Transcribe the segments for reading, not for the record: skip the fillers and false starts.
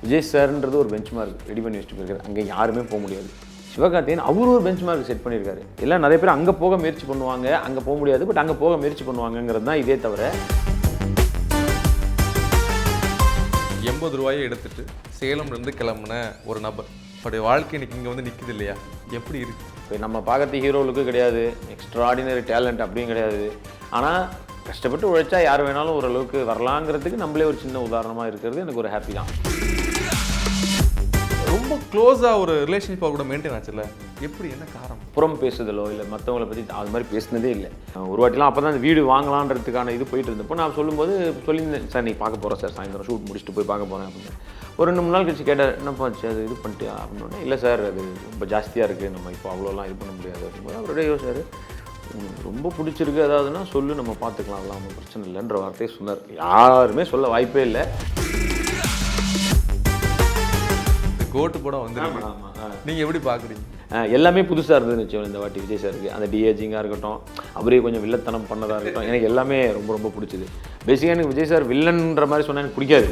விஜய் சார்ன்றது ஒரு bench mark ready பண்ணி வச்சுட்டு போயிருக்காரு. அங்கே யாருமே போக முடியாது. சிவகார்த்திகேயன் அவர் ஒரு பெஞ்ச் மார்க் செட் பண்ணியிருக்காரு. எல்லாம் நிறைய பேர் அங்கே போக முயற்சி பண்ணுவாங்க, அங்கே போக முடியாது, பட் அங்கே போக முயற்சி பண்ணுவாங்கங்கிறது தான் இதே தவிர. 80 ரூபாயை எடுத்துட்டு சேலம்லேருந்து கிளம்புன ஒரு நபர் அவருடைய வாழ்க்கை இன்னைக்கு இங்கே வந்து நிற்குது இல்லையா, எப்படி இருக்கு? இப்போ நம்ம பார்க்கறது ஹீரோலுக்கு கிடையாது, எக்ஸ்ட்ராடினரி டேலண்ட் அப்படியும் கிடையாது. ஆனால் கஷ்டப்பட்டு உழைச்சா யார் வேணாலும் ஓரளவுக்கு வரலாங்கிறதுக்கு நம்மளே ஒரு சின்ன உதாரணமாக இருக்கிறது எனக்கு ஒரு ஹாப்பி தான். ரொம்ப க்ளோஸாக ஒரு ரிலேஷன்ஷிப்பாக கூட மெயின்டைன் ஆச்சுல்ல, எப்படி, என்ன காரணம்? புறம் பேசுதலோ இல்லை மற்றவங்களை பற்றி அது மாதிரி பேசினதே இல்லை. ஒரு வாட்டிலாம் அப்போ தான் அந்த வீடு வாங்கலான்றதுக்கான இது போயிட்டு இருந்தப்போ நான் சொல்லும்போது சொல்லியிருந்தேன், சார் நீ பார்க்க போகிறேன் சார், சாயந்தரம் ஷூட் முடிச்சுட்டு போய் பார்க்க போகிறேன் அப்படின்னு. ஒரு 2 3 நாள் கழிச்சு கேட்டார், என்னப்பா ஆச்சு அது இது பண்ணிட்டு அப்படின்னோடனே, இல்லை சார் அது ரொம்ப ஜாஸ்தியாக இருக்குது, நம்ம இப்போ அவ்வளோலாம் இது பண்ண முடியாது அப்படிங்கும்போது அவருடைய யோசிச்சார், ரொம்ப பிடிச்சிருக்கு அதாவதுன்னா சொல்லு, நம்ம பார்த்துக்கலாம், அதெல்லாம் ஒன்றும் பிரச்சனை இல்லைன்ற வார்த்தையை சொன்னார். யாருமே சொல்ல வாய்ப்பே இல்லை. கோட்டு படம் வந்து நீங்கள் எப்படி பார்க்குறீங்க? எல்லாமே புதுசாக இருந்ததுன்னு வச்சோம் இந்த வாட்டி விஜய் சாருக்கு. அந்த டிஏஜிங்காக இருக்கட்டும், அவரே கொஞ்சம் வில்லத்தனம் பண்ணதாக இருக்கட்டும், எனக்கு எல்லாமே ரொம்ப ரொம்ப பிடிச்சிது. பேசிக்காக எனக்கு விஜய் சார் வில்லன்ற மாதிரி சொன்னால் எனக்கு பிடிக்காது.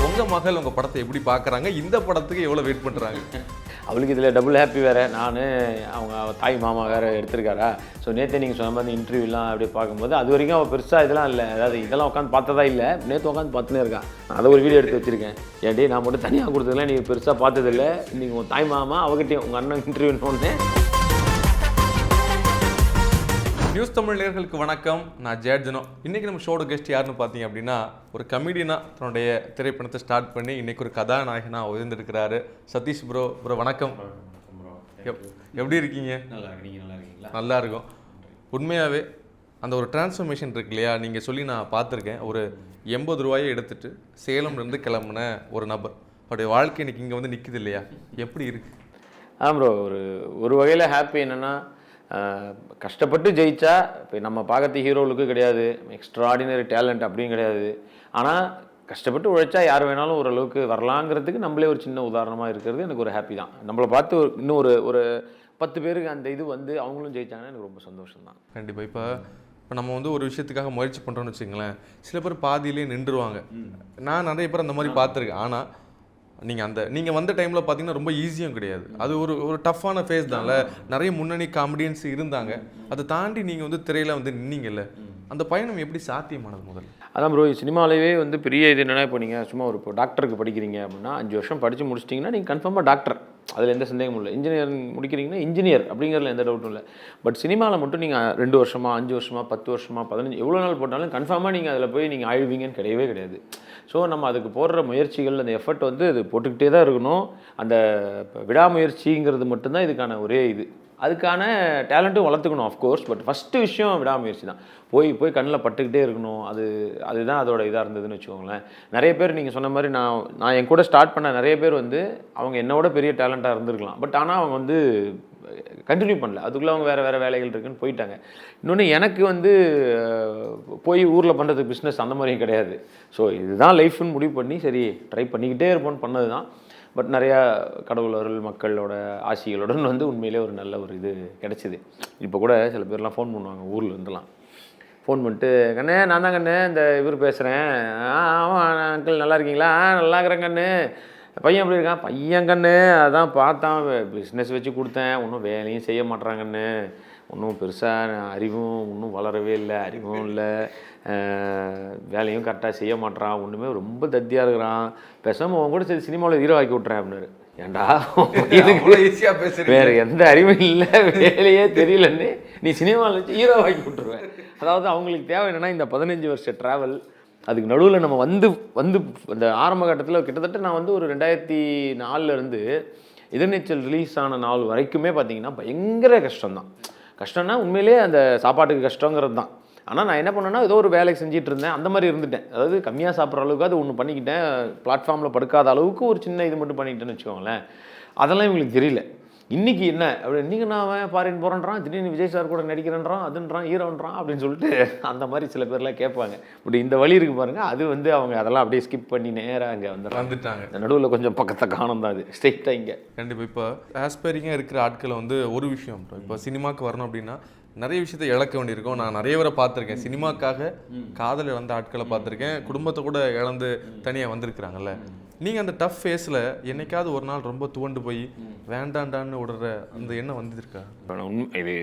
உங்கள் மகள் உங்கள் படத்தை எப்படி பார்க்குறாங்க, இந்த படத்துக்கு எவ்வளோ வெயிட் பண்ணுறாங்க? அவளுக்கு இதில் டபுள் ஹாப்பி வேறு. அவங்க தாய் மாமா வேறு எடுத்திருக்காரா. ஸோ நேற்று நீங்கள் சொன்ன மாதிரி இன்டர்வியூலாம் அப்படியே பார்க்கும்போது அது வரைக்கும் அவள் பெருசாக இதெல்லாம் இல்லை, அதாவது இதெல்லாம் உட்காந்து பார்த்ததா இல்லை, நேற்று உட்காந்து பார்த்துனே இருக்கா. நான் அதை ஒரு வீடியோ எடுத்து வச்சுருக்கேன். ஏன்டி நான் மட்டும் தனியாக கொடுத்ததுலாம் நீங்கள் பெருசாக பார்த்ததில்லை, இன்றைக்கி உங்கள் தாய் மாமா அவகிட்டையும் உங்கள் அண்ணன் இன்டர்வியூன்னு. நியூஸ் தமிழ் நேயர்களுக்கு வணக்கம், நான் ஜெயர்ஜனோ. இன்றைக்கி நம்ம ஷோட கெஸ்ட் யாருன்னு பார்த்தீங்க அப்படின்னா, ஒரு கமெடியனாக தன்னுடைய திரைப்படத்தை ஸ்டார்ட் பண்ணி இன்றைக்கி ஒரு கதாநாயகனாக உயர்ந்திருக்கிறாரு சதீஷ் ப்ரோ. வணக்கம். எப்படி இருக்கீங்க? நல்லா இருக்கு. நீங்கள் நல்லா இருக்கீங்களா? நல்லா இருக்கும். உண்மையாகவே அந்த ஒரு டிரான்ஸ்ஃபர்மேஷன் இருக்கு இல்லையா, நீங்கள் சொல்லி நான் பார்த்துருக்கேன். ஒரு 80 ரூபாயை எடுத்துட்டு சேலம்லேருந்து கிளம்புன ஒரு நபர் அவருடைய வாழ்க்கை இன்னைக்கு இங்கே வந்து நிற்குது இல்லையா, எப்படி இருக்குது? ப்ரோ, ஒரு வகையில் ஹாப்பி என்னென்னா, கஷ்டப்பட்டு ஜெயிச்சா இப்போ நம்ம பார்க்கறது ஹீரோலுக்கு கிடையாது, எக்ஸ்ட்ராடினரி டேலண்ட் அப்படியும் கிடையாது. ஆனால் கஷ்டப்பட்டு உழைச்சா யார் வேணாலும் ஓரளவுக்கு வரலாங்கிறதுக்கு நம்மளே ஒரு சின்ன உதாரணமாக இருக்கிறது எனக்கு ஒரு ஹாப்பி தான். நம்மளை பார்த்து இன்னும் ஒரு 10 பேருக்கு அந்த இது வந்து அவங்களும் ஜெயிச்சாங்கன்னா எனக்கு ரொம்ப சந்தோஷம் தான். கண்டிப்பாக. இப்போ நம்ம வந்து ஒரு விஷயத்துக்காக முயற்சி பண்ணுறோன்னு வச்சுங்களேன், சில பேர் பாதியிலே நின்றுவாங்க. நான் நிறைய பேர் அந்த மாதிரி பார்த்துருக்கேன். ஆனால் நீங்கள் வந்த டைமில் பார்த்தீங்கன்னா ரொம்ப ஈஸியும் கிடையாது. அது ஒரு டஃப்பான ஃபேஸ் தான்ல. நிறைய முன்னணி காமெடியன்ஸ் இருந்தாங்க. அதை தாண்டி நீங்கள் வந்து திரையில் வந்து நின்னீங்கல்ல, அந்த பயணம் எப்படி சாத்தியமானது முதல்ல? அதான் ப்ரோ, சினிமாலேயே வந்து பெரிய இது என்னென்னா, இப்போ நீங்கள் சும்மா இப்போ டாக்டருக்கு படிக்கிறீங்க அப்படின்னா 5 வருஷம் படித்து முடிச்சிட்டிங்கன்னா நீங்கள் கன்ஃபார்மாக டாக்டர், அதில் எந்த சந்தேகமும் இல்லை. இன்ஜினியரிங் முடிக்கிறீங்கன்னா இன்ஜினியர் அப்படிங்கிறதுல எந்த டவுட்டும் இல்லை. பட் சினிமாவில் மட்டும் நீங்கள் 2 வருஷமா 5 வருஷமா 10 வருஷமா 15 எவ்வளோ நாள் போட்டாலும் கன்ஃபார்மாக நீங்கள் அதில் போய் நீங்கள் ஆழ்வீங்கன்னு கிடையவே கிடையாது. ஸோ நம்ம அதுக்கு போடுற முயற்சிகள், அந்த எஃபர்ட் வந்து அது போட்டுக்கிட்டே தான் இருக்கணும். அந்த விடாமுயற்சிங்கிறது மட்டும்தான் இதுக்கான ஒரே இது. அதுக்கான டேலண்ட்டும் வளர்த்துக்கணும் ஆஃப்கோர்ஸ். பட் ஃபஸ்ட்டு விஷயம் விடாமுயற்சி தான். போய் கண்ணில் பட்டுக்கிட்டே இருக்கணும். அதுதான் அதோட இதாக இருந்ததுன்னு வச்சுக்கோங்களேன். நிறைய பேர் நீங்கள் சொன்ன மாதிரி நான் என் கூட ஸ்டார்ட் பண்ண நிறைய பேர் வந்து அவங்க என்னோட பெரிய டேலண்ட்டாக இருந்திருக்கலாம். பட் ஆனால் அவங்க வந்து கண்டினியூ பண்ணல. அதுக்குள்ளே அவங்க வேறு வேலைகள் இருக்குன்னு போயிட்டாங்க. இன்னொன்று எனக்கு வந்து போய் ஊரில் பண்ணுறதுக்கு பிஸ்னஸ் அந்த மாதிரியும் கிடையாது. ஸோ இதுதான் லைஃப்னு முடிவு பண்ணி சரி ட்ரை பண்ணிக்கிட்டே இருப்போன்னு பண்ணது தான். பட் நிறையா கடவுள் அருள் மக்களோட ஆசிகளுடன் வந்து உண்மையிலே ஒரு நல்ல ஒரு இது கிடச்சிது. இப்போ கூட சில பேர்லாம் ஃபோன் பண்ணுவாங்க, ஊரில் இருந்துலாம் ஃபோன் பண்ணிட்டு, கண்ணே நான் தான் கண்ணு இந்த இவர் பேசுகிறேன். ஆமாம் அங்கிள் நல்லா இருக்கீங்களா? நல்லா இருக்கிறேன் கண்ணு. பையன் எப்படி இருக்கான்? பையன் கண்ணு அதான் பார்த்தான், பிஸ்னஸ் வச்சு கொடுத்தேன், ஒன்றும் வேலையும் செய்ய மாட்றாங்கன்னு, ஒன்றும் பெருசாக அறிவும் ஒன்றும் வளரவே இல்லை, அறிவும் இல்லை, வேலையும் கரெக்டாக செய்ய மாட்றான், ஒன்றுமே ரொம்ப தத்தியாக இருக்கிறான், பேசாமல் அவன் கூட சரி சினிமாவில் ஹீரோ ஆக்கி விட்றேன் அப்படின்னாரு. ஏன்டா இதுக்கு ஈஸியாக பேசுகிறேன், வேறு எந்த அறிவும் இல்லை, வேலையே தெரியலன்னு நீ சினிமாவில் வச்சு ஹீரோ ஆக்கி விட்டுருவேன். அதாவது அவங்களுக்கு தேவை என்னென்னா இந்த 15 வருஷ ட்ராவல். அதுக்கு நடுவில் நம்ம வந்து அந்த ஆரம்ப கட்டத்தில் கிட்டத்தட்ட நான் வந்து ஒரு 2004 எதிர்நீச்சல் ரிலீஸ் ஆன நாள் வரைக்குமே பார்த்தீங்கன்னா பயங்கர கஷ்டம்தான். கஷ்டம்னா உண்மையிலே அந்த சாப்பாட்டுக்கு கஷ்டங்கிறது தான். ஆனால் நான் என்ன பண்ணேன்னா ஏதோ ஒரு வேலைக்கு செஞ்சுட்டு இருந்தேன், அந்த மாதிரி இருந்துட்டேன். அதாவது கம்மியாக சாப்பிட்ற அளவுக்கு அது ஒன்று பண்ணிக்கிட்டேன், பிளாட்ஃபார்மில் படுக்காத அளவுக்கு ஒரு சின்ன இது மட்டும் பண்ணிக்கிட்டேன்னு வச்சுக்கோங்களேன். அதெல்லாம் இவங்களுக்கு தெரியல. இன்றைக்கி என்ன அப்படி இன்றைக்கி நான் ஃபாரின் போகிறேன்றான், திடீர்னு விஜய் சார் கூட நடிக்கிறேன்றான், அதுன்றான், ஹீரோன்றான் அப்படின்னு சொல்லிட்டு அந்த மாதிரி சில பேர்லாம் கேட்பாங்க. இப்படி இந்த வழி இருக்கு பாருங்கள், அது வந்து அவங்க அதெல்லாம் அப்படியே ஸ்கிப் பண்ணி நேராக அங்கே வந்துட்டாங்க. இந்த நடுவில் கொஞ்சம் பக்கத்தை காணும் தான் அது ஸ்ட்ரெயிட்டாக இங்கே. கண்டிப்பாக இப்போ ஆஸ்பைரிங்காக இருக்கிற ஆட்களை வந்து ஒரு விஷயம், இப்போ சினிமாவுக்கு வரணும் அப்படின்னா நிறைய விஷயத்தை இழக்க வேண்டியிருக்கும். நான் நிறைய பேரை பார்த்துருக்கேன், சினிமாக்காக காதல் இழந்த ஆட்களை பார்த்துருக்கேன், குடும்பத்தை கூட இழந்து தனியாக வந்திருக்கிறாங்கல்ல. நீங்கள் அந்த டஃப் ஃபேஸில் என்னைக்காவது ஒரு நாள் ரொம்ப துவண்டு போய் வேண்டாண்டான்னு விடுற அந்த எண்ணம் வந்துருக்கா? இப்போ நான் இது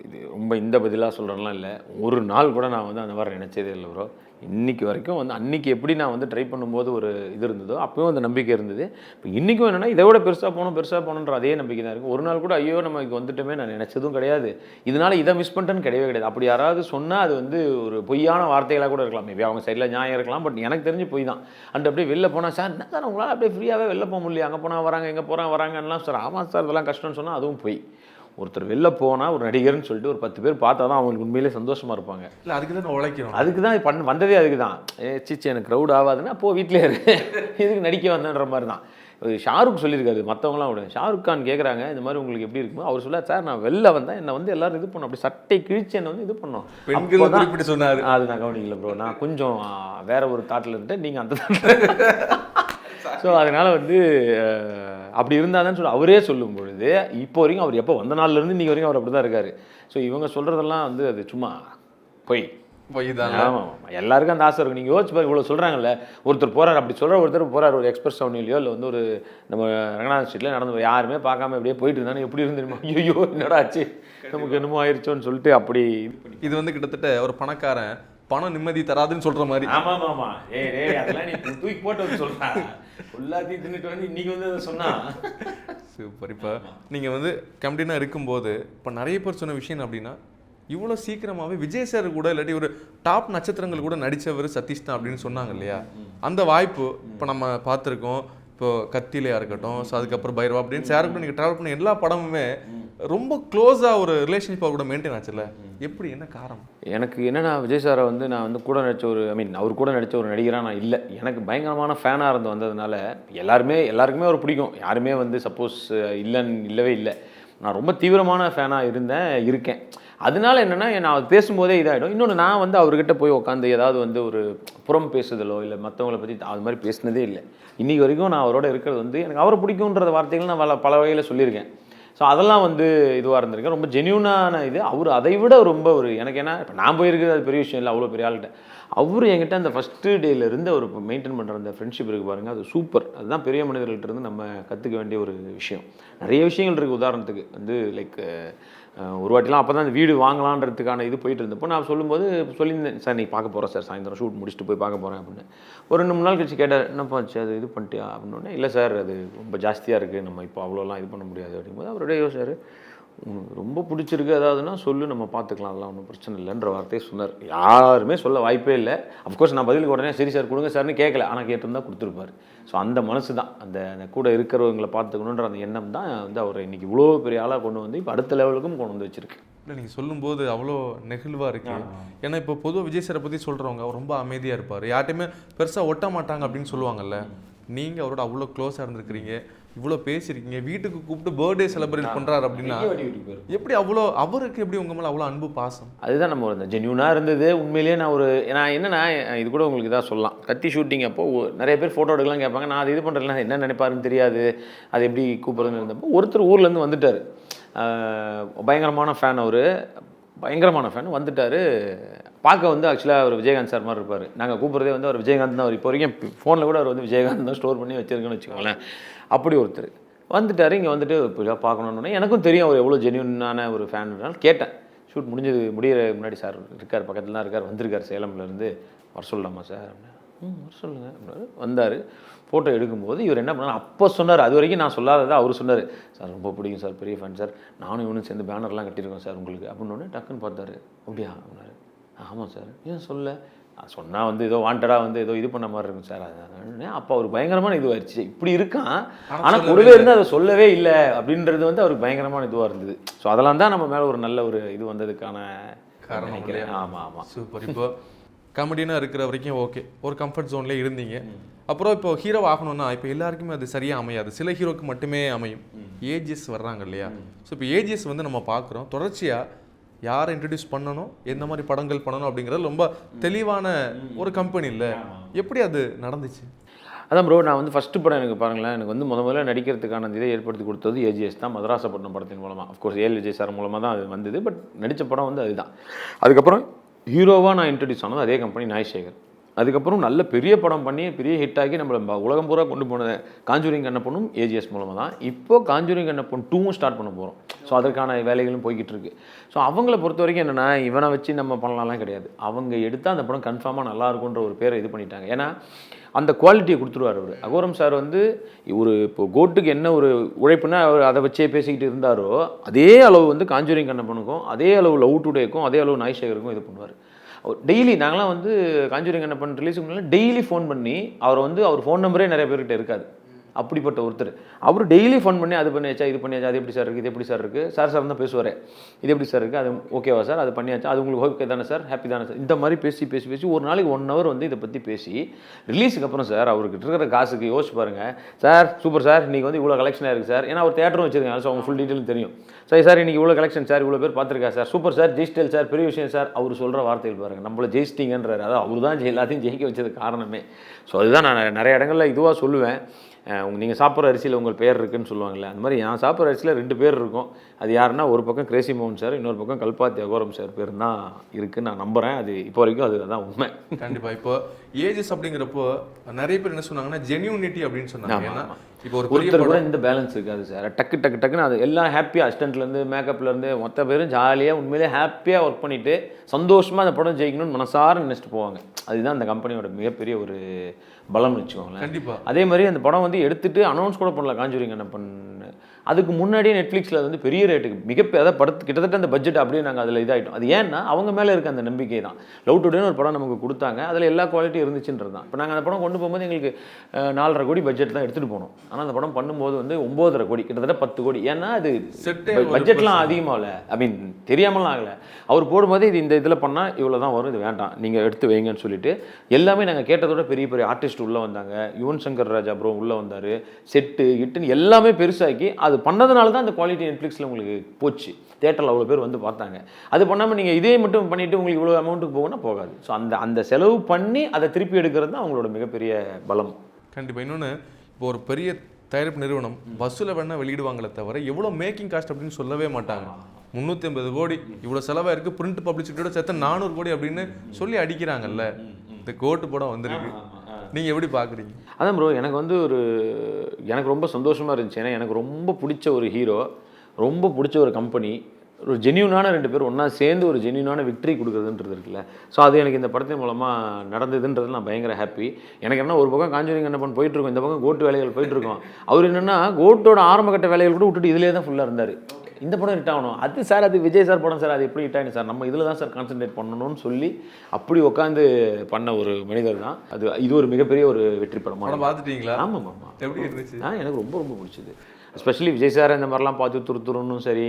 இது ரொம்ப இந்த பதிலாக சொல்கிறேன்லாம் இல்லை, ஒரு நாள் கூட நான் வந்து அந்த மாதிரி நினச்சதே இல்லை ப்ரோ. இன்றைக்கி வரைக்கும் வந்து அன்றைக்கி எப்படி நான் வந்து ட்ரை பண்ணும்போது ஒரு இது இருந்ததோ அப்போயும் அந்த நம்பிக்கை இருந்தது. இப்போ இன்றைக்கும் என்னென்னா இதை விட பெருசாக போகணுன்ற அதே நம்பிக்கை தான் இருக்குது. ஒரு நாள் கூட ஐயோ நம்ம இது வந்துட்டுமே நான் நினச்சதும் கிடையாது, இதனால் இதை மிஸ் பண்ணிட்டேன்னு கிடையவே கிடையாது. அப்படி யாராவது சொன்னால் அது வந்து ஒரு பொய்யான வார்த்தைகளாக கூட இருக்கலாம், மேபி அவங்க சைடில் நியாயம் இருக்கலாம், பட் எனக்கு தெரிஞ்சு பொய் தான். அண்ட் அப்படியே வெளில போனால் சார் என்ன சார் உங்களால் அப்படியே ஃப்ரீயாகவே வெளில போக முடியல, அங்கே போனால் வராங்க இங்கே போகிறாங்க வராங்கலாம் சார். ஆமாம் சார் இதெல்லாம் கஷ்டம்னு சொன்னால் அதுவும் பொய். ஒருத்தர் வெளில போனால் ஒரு நடிகர்னு சொல்லிட்டு ஒரு 10 பேர் பார்த்தா தான் அவங்களுக்கு உண்மையிலே சந்தோஷமாக இருப்பாங்க. இல்லை அதுக்கு தான் உழைக்கணும், அதுக்கு தான் வந்ததே அதுக்கு தான். சீச்சி எனக்கு க்ரௌட் ஆகாதுன்னா அப்போ வீட்டிலே இருக்கு, இதுக்கு நடிக்க வந்தேன்ற மாதிரி தான். ஷாருக் சொல்லியிருக்காரு, மற்றவங்களாம் விட. ஷாருக் கான் கேட்குறாங்க இந்த மாதிரி உங்களுக்கு எப்படி இருக்குமோ, அவர் சொல்ல சார் நான் வெளில வந்தேன் என்னை வந்து எல்லாரும் இது பண்ணோம், அப்படி சட்டை கிழிச்சு என்னை வந்து இது பண்ணோம். பெண்கள் சொன்னார், அது நான் கவனிக்கல ப்ரோ, நான் கொஞ்சம் வேற ஒரு தாட்டில் இருந்தேன், நீங்கள் அந்த தாட்டில். ஸோ அதனால் வந்து அப்படி இருந்தாதான் சொல்லி அவரே சொல்லும் பொழுது இப்போ வரைக்கும் அவர் எப்போ வந்த நாள்லேருந்து இன்றைக்கி வரைக்கும் அவர் அப்படி தான் இருக்கார். ஸோ இவங்க சொல்கிறதெல்லாம் வந்து அது சும்மா பொய் தான். ஆமாம், எல்லாருக்கும் அந்த ஆசை இருக்கும். நீங்கள் யோசிச்சு பாருங்க, இவ்வளோ சொல்கிறாங்கல்ல, ஒருத்தர் போகிறார் அப்படி சொல்கிற ஒருத்தர் போகிறார் ஒரு எக்ஸ்பிரஸ் டவுன்லையோ இல்லை வந்து ஒரு நம்ம ரங்கநாதன் ஸ்ட்ரீட்டில் நடந்து யாருமே பார்க்காம அப்படியே போயிட்டு இருந்தாலும் எப்படி இருந்துருமா, ஐயோ என்னடா ஆச்சு நமக்கு என்னமோ ஆயிடுச்சோன்னு சொல்லிட்டு அப்படி இது வந்து கிட்டத்தட்ட ஒரு பணக்காரன் பணம் நிம்மதி தராதுன்னு சொல்ற மாதிரி. ஆமாம் ஆமாம், அதெல்லாம் நீ தூக்கி போட்டு வந்து சொல்கிறேன், எல்லாத்தையும் தின்னுட்டு வந்து இன்னைக்கு வந்து அதை சொன்னா சூப்பர். இப்போ நீங்கள் வந்து கம்பெனியாக இருக்கும்போது இப்போ நிறைய பேர் சொன்ன விஷயம் அப்படின்னா, இவ்வளோ சீக்கிரமாகவே விஜய் சார் கூட இல்லாட்டி ஒரு டாப் நட்சத்திரங்கள் கூட நடித்தவர் சதீஷ் தான் அப்படின்னு சொன்னாங்க இல்லையா? அந்த வாய்ப்பு இப்போ நம்ம பார்த்துருக்கோம். இப்போ கத்திலையாக இருக்கட்டும், ஸோ அதுக்கப்புறம் பைரவா அப்படின்னு சார் கூட நீங்கள் ட்ராவல் பண்ண எல்லா படமுமே ரொம்ப க்ளோஸாக ஒரு ரிலேஷன்ஷிப்பாக கூட மெயின்டைன் ஆச்சுல்ல, எப்படி என்ன காரணம்? எனக்கு என்னென்னா விஜய் சாரை வந்து நான் வந்து கூட நடித்த ஒரு அவர் கூட நடித்த ஒரு நடிகராக நான் இல்லை. எனக்கு பயங்கரமான ஃபேனாக இருந்து வந்ததுனால எல்லாருக்குமே அவர் பிடிக்கும், யாருமே வந்து சப்போஸ் இல்லவே இல்லை. நான் ரொம்ப தீவிரமான ஃபேனாக இருக்கேன். அதனால என்னென்னா நான் பேசும்போதே இதாகிடும். இன்னொன்று நான் வந்து அவர்கிட்ட போய் உட்காந்து ஏதாவது வந்து ஒரு புறம் பேசுதலோ இல்லை மற்றவங்களை பற்றி அது மாதிரி பேசினதே இல்லை. இன்றைக்கி வரைக்கும் நான் அவரோட இருக்கிறது வந்து எனக்கு அவரை பிடிக்குன்ற வார்த்தைகள் நான் பல வகையில் சொல்லியிருக்கேன். ஸோ அதெல்லாம் வந்து இதுவாக இருந்திருக்கேன், ரொம்ப ஜென்யூனான இது. அவர் அதை விட ரொம்ப ஒரு எனக்கு என்ன இப்போ நான் போயிருக்கிறது அது பெரிய விஷயம் இல்லை, அவ்வளோ பெரிய ஆள்கிட்ட. அவர் என்கிட்ட அந்த ஃபஸ்ட்டு டேலேருந்து அவர் மெயின்டைன் பண்ணுற அந்த ஃப்ரெண்ட்ஷிப் இருக்குது பாருங்கள், அது சூப்பர். அதுதான் பெரிய மனிதர்கள்ட்ட இருந்து நம்ம கற்றுக்க வேண்டிய ஒரு விஷயம். நிறைய விஷயங்கள் இருக்குது. உதாரணத்துக்கு வந்து லைக் ஒரு வாட்டிலாம் அப்போ தான் அந்த வீடு வாங்கலான்றதுக்கான இது போயிட்டு இருந்தப்போ நான் சொல்லியிருந்தேன் சார் நீ பார்க்க போகிறேன் சார், சாயந்தரம் ஷூட் முடிச்சுட்டு போய் பார்க்க போகிறேன் அப்படின்னு. ஒரு 2-3 நாள் கழிச்சு கேட்டார், என்னப்பா ஆச்சு அது இது பண்ணிட்டியா அப்படின்னோடனே, இல்லை சார் அது ரொம்ப ஜாஸ்தியாக இருக்குது, நம்ம இப்போ அவ்வளோலாம் இது பண்ண முடியாது அப்படிங்கும்போது அவருடைய யோசிச்சார், ரொம்ப பிடிச்சிருக்கு அதாவதுன்னா சொல்லு நம்ம பார்த்துக்கலாம், அதெல்லாம் ஒன்றும் பிரச்சனை இல்லைன்ற வார்த்தையை சொன்னார். யாருமே சொல்ல வாய்ப்பே இல்லை. அஃப்கோர்ஸ் நான் பதிலுக்கு உடனே சரி சார் கொடுங்க சார்னு கேட்கல, ஆனால் கேட்டிருந்தா கொடுத்துருப்பார். ஸோ அந்த மனசு தான், அந்த கூட இருக்கிறவங்களை பார்த்துக்கணுன்ற அந்த எண்ணம் தான் வந்து அவரை இன்றைக்கி இவ்வளோ பெரிய ஆளாக கொண்டு வந்து இப்போ அடுத்த லெவலுக்கும் கொண்டு வந்து வச்சிருக்கு. இல்லை நீங்கள் சொல்லும்போது அவ்வளோ நெகிழ்வாக இருக்குது. ஏன்னா இப்போ பொதுவாக விஜய் சாரை பற்றி சொல்கிறவங்க அவர் ரொம்ப அமைதியாக இருப்பார், யார்ட்டையுமே பெருசாக ஒட்ட மாட்டாங்க அப்படின்னு சொல்லுவாங்கல்ல. நீங்கள் அவரோட அவ்வளோ க்ளோஸாக இருந்திருக்கிறீங்க, இவ்வளோ பேசியிருக்கீங்க, வீட்டுக்கு கூப்பிட்டு பர்த்டே செலிப்ரேட் பண்ணுறாரு அப்படின்னா எப்படி அவ்வளோ அவருக்கு எப்படி உங்கள் மேலே அவ்வளோ அன்பு பாசம்? அதுதான் நம்ம ஒரு ஜென்யூனாக இருந்தது. உண்மையிலேயே நான் என்னென்னா இது கூட உங்களுக்கு இதாக சொல்லலாம், கத்தி ஷூட்டிங் அப்போது நிறைய பேர் ஃபோட்டோ எடுக்கலாம் கேட்பாங்க, நான் அது இது பண்ணுறதுலாம் என்ன நினைப்பாருன்னு தெரியாது, அது எப்படி கூப்பிட்றதுன்னு இருந்தப்போ ஒருத்தர் ஊர்லேருந்து வந்துட்டார், பயங்கரமான ஃபேன், அவர் பயங்கரமான ஃபேன் வந்துட்டார். பார்க்க வந்து ஆக்சுவலாக அவர் விஜயகாந்த் சார் மாதிரி இருப்பார். நாங்கள் கூப்பிட்றதே வந்து அவர் விஜயகாந்த் தான். அவர் இப்போ வரைக்கும் ஃபோனில் கூட அவர் வந்து விஜயகாந்த் தான் ஸ்டோர் பண்ணி வச்சுருக்கேன்னு வச்சுக்கோங்களேன். அப்படி ஒருத்தர் வந்துட்டார். இங்கே வந்துட்டு இப்போ பார்க்கணுன்னு எனக்கும் தெரியும் அவர் எவ்வளோ ஜென்யூனான ஒரு ஃபேன்னால் கேட்டேன். ஷூட் முடிகிற முன்னாடி சார் இருக்கார், பக்கத்தில் தான் இருக்கார், வந்திருக்கார் சேலம்லேருந்து, வர சொல்லலாமா சார் அப்படின்னா வர சொல்லுங்கள் அப்படின்னாரு. வந்தார். ஃபோட்டோ எடுக்கும்போது இவர் என்ன பண்ணார், அப்போ சொன்னார், அது வரைக்கும் நான் சொல்லாததை அவர் சொன்னார், சார் ரொம்ப பிடிக்கும் சார், பெரிய ஃபேன் சார், நானும் இவனும் சேர்ந்து பேனர்லாம் கட்டியிருக்கோம் சார் உங்களுக்கு அப்படின்னு. டக்குன்னு பார்த்தாரு, அப்படியா அப்படின்னாரு. ஆமாம் சார், ஏன் சொல்ல சொன்னால் வந்து ஏதோ வாண்டடாக வந்து ஏதோ இது பண்ண மாதிரி இருக்கும் சார். அது அப்போ அவர் பயங்கரமான இதுவாகிடுச்சு, இப்படி இருக்கான் ஆனால் கூடவே இருந்து அதை சொல்லவே இல்லை அப்படின்றது வந்து அவருக்கு பயங்கரமான இதுவாக இருந்தது. ஸோ அதெல்லாம் தான் நம்ம மேலே ஒரு நல்ல ஒரு இது வந்ததுக்கான காரணம் நினைக்கிறேன். ஆமாம் ஆமாம், சூப்பர். இப்போ காமெடியனாக இருக்கிற வரைக்கும் ஓகே, ஒரு கம்ஃபர்ட் ஜோன்லேயே இருந்தீங்க. அப்புறம் இப்போ ஹீரோ ஆகணும்னா இப்போ எல்லாருக்குமே அது சரியாக அமையாது, சில ஹீரோக்கு மட்டுமே அமையும். ஏஜிஎஸ் வர்றாங்க இல்லையா? ஸோ இப்போ ஏஜிஎஸ் வந்து நம்ம பார்க்குறோம், தொடர்ச்சியாக யாரை இன்ட்ரடியூஸ் பண்ணணும், எந்த மாதிரி படங்கள் பண்ணணும் அப்படிங்கிறது ரொம்ப தெளிவான ஒரு கம்பெனி இல்லை. எப்படி அது நடந்துச்சு? அதான் ப்ரோ, நான் வந்து ஃபஸ்ட்டு படம் எனக்கு பாருங்களேன், எனக்கு வந்து முதல்ல நடிக்கிறதுக்கான இதை ஏற்படுத்தி கொடுத்தது ஏஜிஎஸ் தான், மதராசப்பட்டினம் படத்தின் மூலமாக. அஃப்கோர்ஸ் ஏஎல் விஜய் சார் மூலமாக தான் அது வந்தது. பட் நடித்த படம் வந்து அதுதான். அதுக்கப்புறம் ஹீரோவாக நான் இன்ட்ரடியூஸ் ஆனது அதே கம்பெனி நாய்சேகர். அதுக்கப்புறம் நல்ல பெரிய படம் பண்ணி பெரிய ஹிட் ஆகி நம்மளை உலகம் பூரா கொண்டு போனது காஞ்சூரிங் கண்ணப்பனும் ஏஜிஎஸ் மூலமாக தான். இப்போ காஞ்சூரிங் கண்ணப்பன் 2வும் ஸ்டார்ட் பண்ண போகிறோம். ஸோ அதற்கான வேலைகளும் போய்கிட்டு இருக்கு. ஸோ அவங்கள பொறுத்த வரைக்கும் என்னென்னா, இவனை வச்சு நம்ம பண்ணலாம்லாம் கிடையாது. அவங்க எடுத்தால் அந்த படம் கன்ஃபார்மாக நல்லா இருக்குன்ற ஒரு பேரை இது பண்ணிட்டாங்க. ஏன்னா அந்த குவாலிட்டியை கொடுத்துருவார் அவர். அகோரம் சார் வந்து ஒரு இப்போ கோட்டுக்கு என்ன ஒரு உழைப்புனா அவர் அதை வச்சே பேசிக்கிட்டு இருந்தாரோ, அதே அளவு வந்து காஞ்சூரிங் கண்ணப்பனுக்கும், அதே அளவு லவ் டுடேக்கும், அதே அளவு நாய்சேகருக்கும் இது பண்ணுவார். டெய்லி நாங்களாம் வந்து காஞ்சூரிங் கண்ணப்பன் ரிலீஸுக்கு முன்னாடி டெய்லி ஃபோன் பண்ணி அவர் ஃபோன் நம்பரே நிறைய பேர்கிட்ட இருக்காது. அப்படிப்பட்ட ஒருத்தர். அவர் டெய்லி ஃபோன் பண்ணி அது பண்ணியாச்சா, இது பண்ணியாச்சா, அது எப்படி சார் இருக்குது, இது எப்படி சார் இருக்குது, சார் தான் பேசுவார். இது எப்படி சார் இருக்குது, அது ஓகேவா சார், அது பண்ணியாச்சா, அது உங்களுக்கு ஓகே தானே சார், ஹாப்பி தானே சார், இந்த மாதிரி பேசி ஒரு நாளைக்கு 1 hour வந்து இதை பற்றி பேசி ரிலீஸுக்கு அப்புறம் சார் அவருக்கு இருக்கிற காசுக்கு யோசிச்சு பாருங்கள். சார் சூப்பர் சார், இன்றைக்கி வந்து இவ்வளோ கலெக்ஷனாக இருக்குது சார். ஏன்னா அவர் தேட்டரும் வச்சுருக்காங்க. ஸோ அவங்க ஃபுல் டீட்டெயிலும் தெரியும். சார் இன்றைக்கி இவ்வளோ கலெக்ஷன் சார், இவ்வளோ பேர் பார்த்துருக்கா சார், சூப்பர் சார், ஜெயிஸ்டல் சார், பெரிய விஷயம் சார். அவர் சொல்கிற வார்த்தைகள் பாருங்கள், நம்மளை ஜெயிச்சிட்டிங்கன்றார். அதாவது அவர் தான் எல்லாத்தையும் ஜெயிக்க வச்சது காரணமே. ஸோ அதுதான் நான் நிறைய இடங்களில் இதுவாக சொல்லுவேன். நீங்கள் சாப்பிட்ற அரிசியில் உங்கள் பேர் இருக்குன்னு சொல்லுவாங்கள்ல, அந்த மாதிரி நான் சாப்பிட்ற அரிசியில் 2 பேர் இருக்கும். அது யாருன்னா, ஒரு பக்கம் கிரேசி மோகன் சார், இன்னொரு பக்கம் கல்பாத்தி அகோரம் சார் பேர் தான் இருக்குன்னு நான் நம்புகிறேன். அது இப்போ வரைக்கும் அதுதான் உண்மை. கண்டிப்பாக. இப்போ ஏஜஸ் அப்படிங்கிறப்போ நிறைய பேர் என்ன சொன்னாங்கன்னா ஜென்யூனிட்டி அப்படின்னு சொன்னாங்க. ஏன்னா இப்போ ஒருத்தர் கூட இந்த பேலன்ஸ் இருக்காது சார். டக்குன்னு அது எல்லாம் ஹாப்பியாக அசிஸ்டன்ட்லேருந்து மேக்கப்லேருந்து மொத்த பேரும் ஜாலியாக உண்மையிலே ஹாப்பியாக ஒர்க் பண்ணிவிட்டு சந்தோஷமாக அந்த படம் ஜெயிக்கணும்னு மனசார நினச்சிட்டு போவாங்க. அதுதான் அந்த கம்பெனியோட மிகப்பெரிய ஒரு பலம்னு வச்சுக்கோங்களேன். கண்டிப்பாக. அதே மாதிரி அந்த படம் வந்து எடுத்துகிட்டு அனௌன்ஸ் கூட பண்ணல காஞ்சூரிங் கண்ணப்பன். அதுக்கு முன்னாடியே நெட்ஃப்ளிக்ஸில் வந்து பெரிய ரேட்டுக்கு அதாவது படத்து கிட்டத்தட்ட அந்த பட்ஜெட் அப்படியே நாங்கள் அதில் இதாகிட்டோம். அது ஏன்னா அவங்க மேலே இருக்க அந்த நம்பிக்கை தான். லவ் டுடேன்னு ஒரு படம் நமக்கு கொடுத்தாங்க. அதில் எல்லா குவாலிட்டி இருந்துச்சுன்றது தான். இப்போ நாங்கள் அந்த படம் கொண்டு போகும்போது எங்களுக்கு 4.5 கோடி பட்ஜெட் தான் எடுத்துகிட்டு போனோம். ஆனால் அந்த படம் பண்ணும்போது வந்து 9.5 கோடி, கிட்டத்தட்ட 10 கோடி. ஏன்னா அது பட்ஜெட்லாம் அதிகமாக இல்லை, தெரியாமலாம் ஆகலை. அவர் போடும்போது இது இந்த இதில் பண்ணால் இவ்வளோ தான் வரும், இது வேண்டாம் நீங்கள் எடுத்து வைங்கன்னு சொல்லிட்டு எல்லாமே நாங்கள் கேட்டதோட பெரிய பெரிய ஆர்டிஸ்ட் உள்ளே வந்தாங்க. யுவன் சங்கர் ராஜா ப்ரோ உள்ளே வந்தார். செட்டு இட்டுன்னு எல்லாமே பெருசாக்கி அது பண்ணதுனால தான் அந்த குவாலிட்டி நெட்ஃப்ளிக்ஸில் உங்களுக்கு போச்சு. தேட்டரில் அவ்வளோ பேர் வந்து பார்த்தாங்க. அது பண்ணாமல் நீங்கள் இதே மட்டும் பண்ணிவிட்டு உங்களுக்கு இவ்வளோ அமௌண்ட்டுக்கு போகணும்னா போகாது. ஸோ அந்த செலவு பண்ணி அதை திருப்பி எடுக்கிறது தான் அவங்களோட மிகப்பெரிய பலம். கண்டிப்பாக. இன்னொன்று, இப்போ ஒரு பெரிய தயாரிப்பு நிறுவனம் வசூலை வேணால் வெளியிடுவாங்களே தவிர எவ்வளோ மேக்கிங் காஸ்ட் அப்படின்னு சொல்லவே மாட்டாங்க. 350 கோடி இவ்வளோ செலவாக இருக்குது, பிரிண்ட் பப்ளிசிட்டியோட சேர்த்து 400 கோடி அப்படின்னு சொல்லி அடிக்கிறாங்கல்ல. இந்த கோட்டு படம் வந்திருக்கு, நீங்கள் எப்படி பார்க்குறீங்க? அதான் ப்ரோ, எனக்கு வந்து எனக்கு ரொம்ப சந்தோஷமாக இருந்துச்சு. ஏன்னா எனக்கு ரொம்ப பிடிச்ச ஒரு ஹீரோ, ரொம்ப பிடிச்ச ஒரு கம்பெனி, ஒரு ஜென்யூனான 2 பேர் ஒன்றா சேர்ந்து ஒரு ஜென்யூனான விக்ட்ரி கொடுக்குறதுன்றது இருக்குல்ல. ஸோ அது எனக்கு இந்த படத்தின் மூலமாக நடந்ததுன்றது நான் பயங்கர ஹாப்பி. எனக்கு என்ன, ஒரு பக்கம் காஞ்சூரிங் கண்ணப்பன் போயிட்டுருக்கோம், இந்த பக்கம் கோட்டு வேலைகள் போயிட்டுருக்கோம். அவர் என்னென்னா கோட்டோட ஆரம்பகட்ட வேலைகள் கூட விட்டுட்டு இதிலே தான் ஃபுல்லாக இருந்தார். இந்த படம் ஹிட் ஆகணும், அது சார் அது விஜய் சார் படம் சார், அது எப்படி ஹிட் ஆகிடும் சார், நம்ம இதில் தான் சார் கான்சன்ட்ரேட் பண்ணணும்னு சொல்லி அப்படி உட்காந்து பண்ண ஒரு மனிதர் தான். இது ஒரு மிகப்பெரிய ஒரு வெற்றி படமாக பார்த்துட்டீங்களா? ஆமாம். எப்படி இருந்துச்சு? எனக்கு ரொம்ப ரொம்ப பிடிச்சது. எஸ்பெஷலி விஜய் சார் இந்த மாதிரிலாம் பார்த்து துருத்துருன்னும் சரி,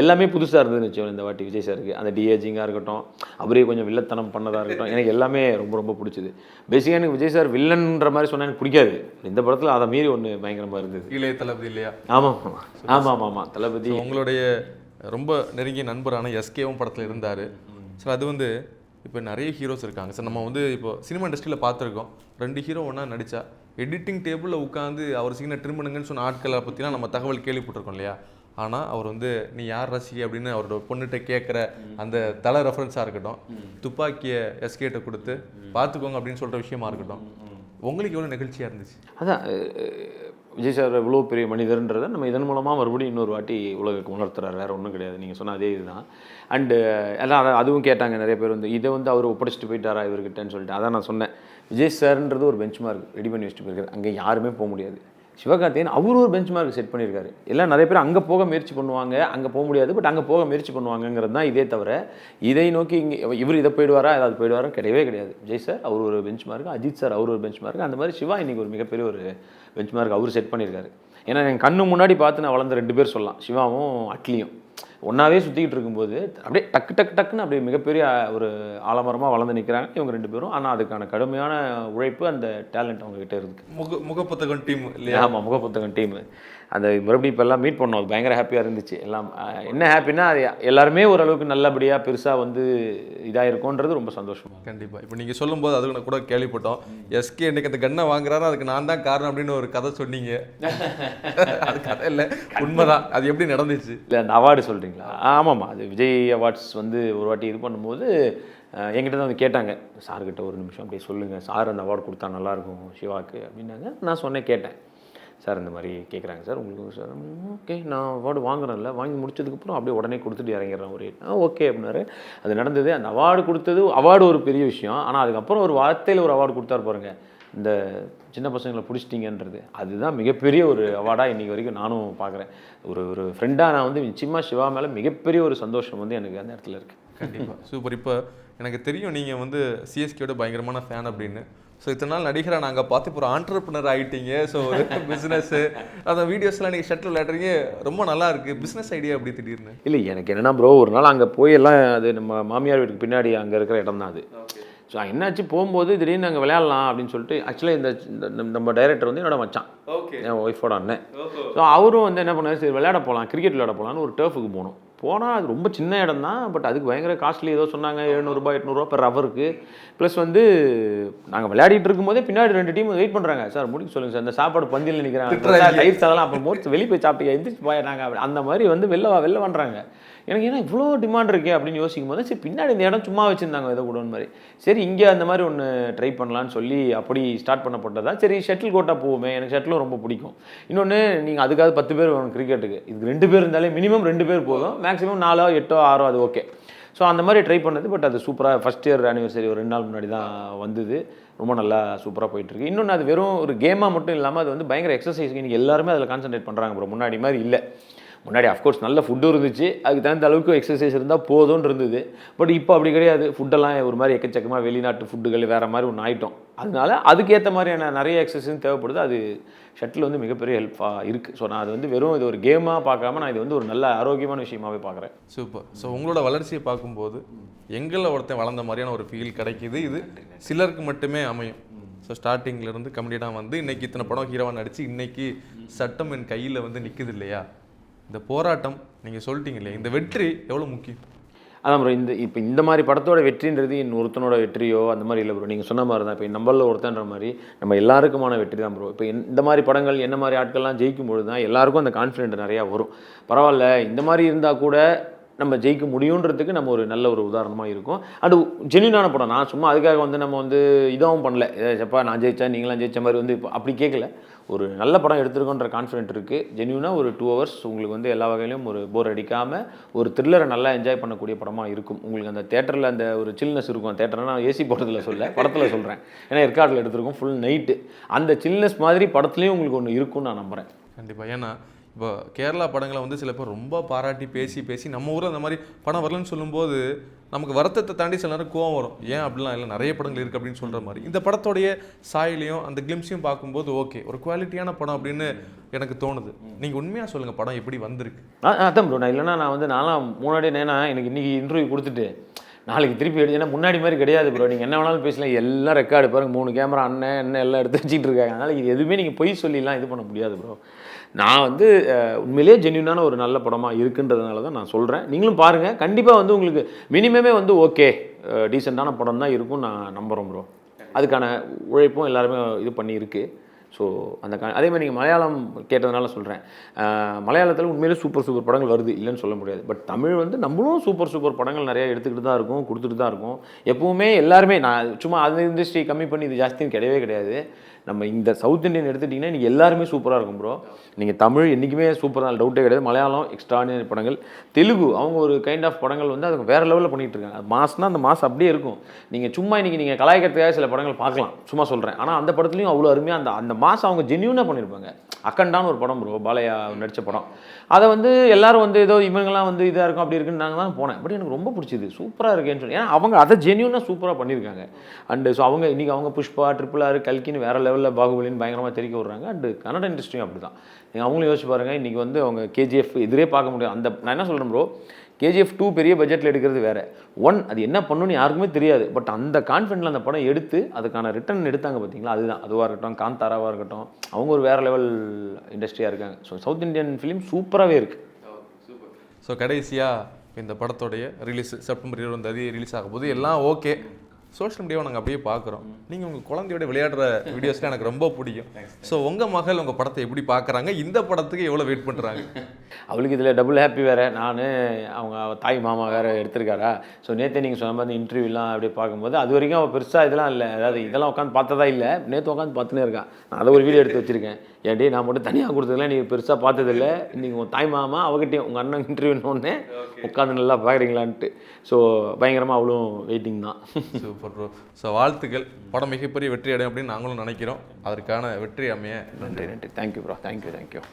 எல்லாமே புதுசாக இருந்துச்சு இந்த வாட்டி விஜய் சாருக்கு. அந்த டிஏஜிங்காக இருக்கட்டும், அவரே கொஞ்சம் வில்லத்தனம் பண்ணதாக இருக்கட்டும், எனக்கு எல்லாமே ரொம்ப ரொம்ப பிடிச்சது. பேசிக்காக எனக்கு விஜய் சார் வில்லன்ற மாதிரி சொன்னால் எனக்கு பிடிக்காது. இந்த படத்தில் அதை மீறி ஒன்று பயங்கரமாக இருந்தது. இளைய தளபதி இல்லையா? ஆமாம் தளபதி. உங்களுடைய ரொம்ப நெருங்கிய நண்பரான எஸ்கேவும் படத்தில் இருந்தார் சார். அது வந்து இப்போ நிறைய ஹீரோஸ் இருக்காங்க சார். நம்ம வந்து இப்போ சினிமா இண்டஸ்ட்ரியில் பார்த்துருக்கோம், 2 ஹீரோ ஒன்றா நடித்தா எடிட்டிங் டேபிளில் உட்காந்து அவர் சீனை ட்ரிம் பண்ணுங்கன்னு சொன்ன ஆட்களை பற்றிலாம் நம்ம தகவல் கேள்விப்பட்டிருக்கோம் இல்லையா? ஆனால் அவர் வந்து நீ யார் ரசிகை அப்படின்னு அவரோட பொண்ணுகிட்ட கேட்குற அந்த தலை ரெஃபரன்ஸாக இருக்கட்டும், துப்பாக்கியை எஸ்கேட்டை கொடுத்து பார்த்துக்கோங்க அப்படின்னு சொல்கிற விஷயமா இருக்கட்டும், உங்களுக்கு எவ்வளோ நிகழ்ச்சியாக இருந்துச்சு? அதான் விஜய் சார் இவ்வளோ பெரிய மனிதர்ன்றதை நம்ம இதன் மூலமாக மறுபடியும் இன்னொரு வாட்டி உலகுக்கு உணர்த்துறாரு. வேறு ஒன்றும் கிடையாது. நீங்கள் சொன்ன அதே இதுதான். அண்டு எல்லாம் அதுவும் கேட்டாங்க நிறைய பேர் வந்து, இதை வந்து அவர் ஒப்படைச்சிட்டு போயிட்டாரா இவர்கிட்டன்னு சொல்லிட்டு. அதான் நான் சொன்னேன், விஜய் சார்ன்றது ஒரு பெஞ்ச் மார்க் ரெடி பண்ணி வச்சுட்டு போயிருக்காரு. அங்கே யாருமே போக முடியாது. சிவகார்த்திகேயன் அவர் ஒரு பெஞ்ச் மார்க் செட் பண்ணியிருக்காரு. எல்லாம் நிறைய பேர் அங்கே போக முயற்சி பண்ணுவாங்க, அங்கே போக முடியாது, பட் அங்கே போக முயற்சி பண்ணுவாங்கங்கிறது தான் இதே தவிர இதை நோக்கி இங்கே இவர் இதை போயிடுவாரா ஏதாவது போயிடுவாரா கிடையவே கிடையாது. விஜய் சார் அவர் ஒரு பெஞ்ச் மார்க், அஜித் சார் அவர் ஒரு பெஞ்ச் மார்க், அந்த மாதிரி சிவா இன்றைக்கி ஒரு மிகப்பெரிய ஒரு பெஞ்ச் மார்க் அவர் செட் பண்ணியிருக்காரு. ஏன்னா என் கண்ணு முன்னாடி பார்த்து நான் வளர்ந்த 2 பேர் சொல்லலாம், சிவாவும் அட்லியும். ஒன்றாவே சுற்றிக்கிட்டு இருக்கும்போது அப்படியே டக்கு டக்கு டக்குன்னு அப்படியே மிகப்பெரிய ஒரு ஆலமரமாக வளர்ந்து நிற்கிறாங்க இவங்க 2 பேரும். ஆனால் அதுக்கான கடுமையான உழைப்பு, அந்த டேலண்ட் அவங்ககிட்ட இருக்குது. முகப்புத்தகம் டீம் இல்லையா? ஆமாம், முகப்புத்தகம் டீமு. அந்த மறுபடியும் இப்போ எல்லாம் மீட் பண்ணோம். அது பயங்கர ஹாப்பியாக இருந்துச்சு எல்லாம். என்ன ஹாப்பின்னா, அது எல்லாருமே ஓரளவுக்கு நல்லபடியாக பெருசாக வந்து இதாக இருக்கும்ன்றது ரொம்ப சந்தோஷம். கண்டிப்பாக. இப்போ நீங்கள் சொல்லும்போது அது கூட கேள்விப்பட்டோம். எஸ்கே இன்னைக்கு அந்த கன்னை வாங்குறாரு, அதுக்கு நான் தான் காரணம் அப்படின்னு ஒரு கதை சொன்னீங்க. அது கதை இல்லை, உண்மைதான். அது எப்படி நடந்துச்சு? இல்லை, அந்த அவார்டு சொல்கிறீங்களா? ஆமாம்மா, அது விஜய் அவார்ட்ஸ் வந்து ஒரு வாட்டி இது பண்ணும்போது என்கிட்ட தான் வந்து கேட்டாங்க, சார்கிட்ட ஒரு நிமிஷம் அப்படியே சொல்லுங்கள், சார் அந்த அவார்டு கொடுத்தா நல்லாயிருக்கும் சிவாக்கு அப்படின்னாங்க. நான் சொன்னேன், கேட்டேன், சார் இந்த மாதிரி கேட்குறாங்க சார் உங்களுக்கு. சார் ஓகே, நான் அவார்டு வாங்குறேன்ல, வாங்கி முடிச்சதுக்கப்புறம் அப்படியே உடனே கொடுத்துட்டு இறங்கிடுறேன் ஒரு ஓகே அப்படின்னாரு. அது நடந்தது. அந்த அவார்டு கொடுத்தது, அவார்டு ஒரு பெரிய விஷயம். ஆனால் அதுக்கப்புறம் ஒரு வார்த்தையில் ஒரு அவார்டு கொடுத்தாரு பாருங்க, இந்த சின்ன பசங்களை பிடிச்சிட்டிங்கன்றது, அதுதான் மிகப்பெரிய ஒரு அவார்டாக இன்றைக்கி வரைக்கும் நானும் பார்க்குறேன். ஒரு ஃப்ரெண்டாக நான் வந்து நிச்சயமாக சிவா மேலே மிகப்பெரிய ஒரு சந்தோஷம் வந்து எனக்கு அந்த இடத்துல இருக்குது. கண்டிப்பாக. சூப்பர். இப்போ எனக்கு தெரியும் நீங்கள் வந்து சிஎஸ்கேயோட பயங்கரமான ஃபேன் அப்படின்னு. ஸோ இத்தனை நாள் நடிகராக நாங்கள் பார்த்து இப்போ ஒரு ஆண்டர்ப்ரனர் ஆகிட்டீங்க. ஸோ ஒரு பிஸ்னஸ்ஸு அந்த வீடியோஸ்லாம் நீங்கள் ஷட்டில் விளையாடுறீங்க, ரொம்ப நல்லா இருக்குது. பிஸ்னஸ் ஐடியா அப்படி திடீர்னு? இல்லை, எனக்கு என்னென்னா ப்ரோ, ஒரு நாள் அங்கே போய் எல்லாம், அது நம்ம மாமியார் வீட்டுக்கு பின்னாடி அங்கே இருக்கிற இடம் தான் அது. ஸோ என்னாச்சு, போகும்போது திடீர்னு அங்கே விளையாடலாம் அப்படின்னு சொல்லிட்டு, ஆக்சுவலாக இந்த நம்ம டைரக்டர் வந்து என்னோட மச்சான், என் ஒய்ஃபோட அண்ணன். ஸோ அவரும் வந்து என்ன பண்ணாரு, சரி விளையாட போகலாம், கிரிக்கெட் விளையாட போகலான்னு ஒரு டர்ஃபுக்கு போனோம். போனால் அது ரொம்ப சின்ன இடம் தான், பட் அதுக்கு பயங்கர காஸ்ட்லி. ஏதோ சொன்னாங்க 700 800 பெர் ஹவருக்கு. ப்ளஸ் வந்து நாங்கள் விளையாடிட்டு இருக்கும்போதே பின்னாடி 2 டீம் வெயிட் பண்ணுறாங்க, சார் முடிக்க சொல்லுங்கள் சார், இந்த சாப்பாடு பந்தியில் நிற்கிறாங்க, தயிர் சாதெல்லாம் அப்போ மோஸ்ட் வெளியே போய் சாப்பிட்டு எந்திரிச்சு போயிடுறாங்க. அந்த மாதிரி வந்து வெளில பண்ணுறாங்க. எனக்கு ஏன்னா இவ்வளோ டிமாண்ட் இருக்கே அப்படின்னு யோசிக்கும் போது, சரி பின்னாடி இந்த இடம் சும்மா வச்சுருந்தாங்க ஏதோ கூட மாதிரி, சரி இங்கே அந்த மாதிரி ஒன்று ட்ரை பண்ணலான்னு சொல்லி அப்படி ஸ்டார்ட் பண்ணப்பட்டதா. சரி ஷட்டில் கோட்டாக போவோமே, எனக்கு ஷட்டிலும் ரொம்ப பிடிக்கும். இன்னொன்று, நீங்கள் அதுக்காக 10 பேர் வேணும் கிரிக்கெட்டுக்கு, இதுக்கு 2 பேர் இருந்தாலே மினிமம் 2 பேர் போதும், மேக்ஸிமம் 4 8 6 அது ஓகே. ஸோ அந்த மாதிரி ட்ரை பண்ணது. பட் அது சூப்பராக ஃபஸ்ட் இயர் ஆனிவர்சரி ஒரு 2 நாள் முன்னாடி தான் வந்தது. ரொம்ப நல்லா சூப்பராக போயிட்டுருக்கு. இன்னொன்று, அது வெறும் ஒரு கேமாக மட்டும் இல்லாமல் அது வந்து பயங்கர எக்ஸசைஸ். இன்றைக்கி எல்லாருமே அதில் கான்சன்ட்ரேட் பண்ணுறாங்க ப்ரோ, முன்னாடி மாதிரி இல்லை. முன்னாடி அஃப்கோர்ஸ் நல்ல ஃபுட்டும் இருந்துச்சு, அதுக்கு தகுந்த அளவுக்கு எக்ஸசைஸ் இருந்தால் போதும்னு இருந்தது. பட் இப்போ அப்படி கிடையாது. ஃபுட்டெல்லாம் ஒரு மாதிரி எக்கச்சக்கமாக வெளிநாட்டு ஃபுட்டுகள் வேறு மாதிரி ஒன்று ஆகிட்டோம். அதனால அதுக்கேற்ற மாதிரியான நிறைய எக்ஸசைஸ் தேவைப்படுது. அது ஷட்டில் வந்து மிகப்பெரிய ஹெல்ப்பாக இருக்குது. ஸோ நான் அது வந்து வெறும் இது ஒரு கேமாக பார்க்காம நான் இது வந்து ஒரு நல்ல ஆரோக்கியமான விஷயமாகவே பார்க்குறேன். சூப்பர். ஸோ உங்களோட வளர்ச்சியை பார்க்கும்போது எங்களில் ஒருத்தன் வளர்ந்த மாதிரியான ஒரு ஃபீல் கிடைக்கிது. இது சிலருக்கு மட்டுமே அமையும். ஸோ ஸ்டார்டிங்லேருந்து கமெடியனாக வந்து இன்றைக்கி இத்தனை படம் ஹீரோவாக நடித்து இன்றைக்கி சட்டம் என் கையில் வந்து நிற்குது இல்லையா? இந்த போராட்டம் நீங்கள் சொல்லிட்டீங்க இல்லையா, இந்த வெற்றி எவ்வளோ முக்கியம்? அதான் ப்ரோ, இப்போ இந்த மாதிரி படத்தோட வெற்றின்றது ஒருத்தனோட வெற்றியோ அந்த மாதிரி இல்லை ப்ரோ. நீங்கள் சொன்ன மாதிரி தான், இப்போ நம்மளில் ஒருத்தன்ற மாதிரி நம்ம எல்லாருக்குமான வெற்றி தான் ப்ரோ. இப்போ இந்த மாதிரி படங்கள் என்ன மாதிரி ஆட்கள்லாம் ஜெயிக்கும்பொழுது தான் எல்லாருக்கும் அந்த கான்ஃபிடென்ட் நிறையா வரும். பரவாயில்ல, இந்த மாதிரி இருந்தால் கூட நம்ம ஜெயிக்க முடியுன்றதுக்கு நம்ம ஒரு நல்ல ஒரு உதாரணமாக இருக்கும். அது ஜென்யூனான படம். நான் சும்மா அதுக்காக வந்து நம்ம வந்து இதாகவும் பண்ணல, ஏதாச்சப்பா நான் ஜெயிச்சா நீங்களாம் ஜெயிச்ச மாதிரி வந்து இப்போ அப்படி கேட்கல. ஒரு நல்ல படம் எடுத்துருக்கோன்ற கான்ஃபிடென்ட் இருக்குது. ஜென்யூனாக ஒரு 2 hours உங்களுக்கு வந்து எல்லா வகையிலையும் ஒரு போர் அடிக்காமல் ஒரு த்ரில்லரை நல்லா என்ஜாய் பண்ணக்கூடிய படமாக இருக்கும். உங்களுக்கு அந்த தேட்டரில் அந்த ஒரு சில்னஸ் இருக்கும். தேட்டர்னா ஏசி போடுறதுல சொல்ல, படத்தில் சொல்கிறேன். ஏன்னா ஏற்காட்டில் எடுத்துருக்கோம் ஃபுல் நைட்டு. அந்த சில்னஸ் மாதிரி படத்துலேயும் உங்களுக்கு ஒன்று இருக்கும்னு நான் நம்புகிறேன். கண்டிப்பாக. ஏன்னா இப்போ கேரளா படங்களை வந்து சில பேர் ரொம்ப பாராட்டி பேசி நம்ம ஊரில் அந்த மாதிரி படம் வரலன்னு சொல்லும்போது நமக்கு வருத்தத்தை தாண்டி சில நேரம் கோவம் வரும். ஏன் அப்படிலாம் இல்லை, நிறைய படங்கள் இருக்குது அப்படின்னு சொல்கிற மாதிரி இந்த படத்தோடைய சாயிலையும் அந்த கிளிம்ஸையும் பார்க்கும்போது ஓகே, ஒரு குவாலிட்டியான படம் அப்படின்னு எனக்கு தோணுது. நீங்கள் உண்மையாக சொல்லுங்கள், படம் எப்படி வந்திருக்கு? அதான் ப்ரோ, நான் இல்லைனா நான் வந்து நான்லாம் முன்னாடியே நேனா எனக்கு இன்றைக்கி இன்டர்வியூ கொடுத்துட்டு நாளைக்கு திருப்பி எடுத்து, ஏன்னா முன்னாடி மாதிரி கிடையாது ப்ரோ. நீங்கள் என்ன வேணாலும் பேசலாம், எல்லாம் ரெக்கார்டு பாருங்கள், 3 கேமரா அண்ணன் எல்லாம் எடுத்து வச்சுட்டு இருக்காங்க. அதனால் இது எதுவுமே நீங்கள் பொய் சொல்லிலாம் இது பண்ண முடியாது ப்ரோ. நான் வந்து உண்மையிலேயே ஜென்யூனான ஒரு நல்ல படமாக இருக்குன்றதுனால தான் நான் சொல்கிறேன். நீங்களும் பாருங்கள், கண்டிப்பாக வந்து உங்களுக்கு மினிமமே வந்து ஓகே டீசெண்டான படம் தான் இருக்கும் நான் நம்புகிறோம் ப்ரோ. அதுக்கான உழைப்பும் எல்லாருமே இது பண்ணி இருக்குது. ஸோ அந்த அதே மாதிரி நீங்கள் மலையாளம் கேட்டதுனால சொல்கிறேன், மலையாளத்தில் உண்மையிலே சூப்பர் படங்கள் வருது, இல்லைன்னு சொல்ல முடியாது. பட் தமிழ் வந்து நம்மளும் சூப்பர் படங்கள் நிறையா எடுத்துக்கிட்டு தான் இருக்கும், கொடுத்துட்டு தான் இருக்கும். எப்பவுமே எல்லாருமே, நான் சும்மா அந்த இண்டஸ்ட்ரி கம்மி பண்ணி இது ஜாஸ்தின்னு கிடையாது. நம்ம இந்த சவுத் இண்டியன் எடுத்துட்டிங்கன்னா நீங்கள் எல்லாருமே சூப்பராக இருக்கும் ப்ரோ. நீங்கள் தமிழ் என்றைக்குமே சூப்பர் தான், டவுட்டே கிடையாது. மலையாளம் எக்ஸ்ட்ராடினரி படங்கள், தெலுங்கு அவங்க ஒரு கைண்ட் ஆஃப் படங்கள் வந்து அதுக்கு வேறு லெவலில் பண்ணிகிட்டு இருக்காங்க. அது மாஸ்னால் அந்த மாஸ் அப்படியே இருக்கும். நீங்கள் சும்மா இன்றைக்கி நீங்கள் கலாய்க்கிறதுக்காக சில படங்கள் பார்க்கலாம், சும்மா சொல்கிறேன். ஆனால் அந்த படத்துலையும் அவ்வளோ அருமையாக அந்த மாஸ் அவங்க ஜென்யூனாக பண்ணியிருப்பாங்க. அக்கண்டான்னு ஒரு படம் ப்ரோ, பாலையா நடித்த படம். அதை வந்து எல்லாரும் வந்து ஏதோ இவங்கெல்லாம் வந்து இதாக இருக்கும் அப்படி இருக்குன்னு நாங்கள் தான் போனேன். பட் எனக்கு ரொம்ப பிடிச்சிது, சூப்பராக இருக்கேன்னு சொல்லி. ஏன்னா அவங்க அதை ஜென்யூனாக சூப்பராக பண்ணியிருக்காங்க. அண்டு ஸோ அவங்க இன்றைக்கி அவங்க புஷ்பா, RRR, கல்கின்னு வேறு லெவலில் பாகுபலின்னு பயங்கரமாக தெரிவிக்க விட்றாங்க. அண்டு கன்னட இண்டஸ்ட்ரியும் அப்படி தான். நீங்கள் அவங்களும் யோசிச்சு பாருங்கள், இன்றைக்கி வந்து அவங்க KGF எதிரே பார்க்க முடியும். அந்த நான் என்ன சொல்கிறேன் ப்ரோ, KGF 2 பெரிய பட்ஜெட்டில் எடுக்கிறது வேறு, 1 அது என்ன பண்ணணும்னு யாருக்குமே தெரியாது. பட் அந்த கான்ஃபிடென்ட்டில் அந்த படம் எடுத்து அதுக்கான ரிட்டர்ன் எடுத்தாங்க பார்த்தீங்களா, அதுதான். அதுவாக இருக்கட்டும், காந்தாராவாக இருக்கட்டும், அவங்க ஒரு வேறு லெவல் இண்டஸ்ட்ரியாக இருக்காங்க. ஸோ சவுத் இந்தியன் ஃபிலிம் சூப்பராகவே இருக்குது. ஸோ கடைசியாக இந்த படத்தோடைய ரிலீஸ் செப்டம்பர் 20 ரிலீஸ் ஆகும் போது எல்லாம் ஓகே. சோஷியல் மீடியாவை நாங்கள் அப்படியே பார்க்குறோம். நீங்கள் உங்கள் குழந்தையோட விளையாடுற வீடியோஸ்லாம் எனக்கு ரொம்ப பிடிக்கும். ஸோ உங்கள் மகள் உங்கள் படத்தை எப்படி பார்க்குறாங்க, இந்த படத்துக்கு எவ்வளோ வெயிட் பண்ணுறாங்க? அவளுக்கு இதில் டபுள் ஹாப்பி வேறு. நான் அவங்க தாய் மாமா வேறு எடுத்திருக்காரா. ஸோ நேற்று நீங்கள் சொன்ன மாதிரி இன்டர்வியூலாம் அப்படியே பார்க்கும்போது அது வரைக்கும் அவள் பெருசாக இதெல்லாம் இல்லை, அதாவது இதெல்லாம் உட்காந்து பார்த்ததா இல்லை. நேற்று உட்காந்து பார்த்துனே இருக்கான். நான் அதை ஒரு வீடியோ எடுத்து வச்சுருக்கேன். ஏன்டி நான் மட்டும் தனியாக கொடுத்ததுலாம் நீங்கள் பெருசாக பார்த்ததில்ல, இன்றைக்கி உங்கள் தாய் மாமா அவகிட்டையும் உங்கள் அண்ணன் இன்டர்வியூன்னு உட்காந்து நல்லா பார்க்குறீங்களான்ட்டு. ஸோ பயங்கரமாக அவளும் வெயிட்டிங் தான். Super bro. ஸோ வாழ்த்துக்கள், படம் மிகப்பெரிய வெற்றி அடையும் அப்படின்னு நாங்களும் நினைக்கிறோம். அதற்கான வெற்றி அமைய நன்றி. Thank you bro, thank you.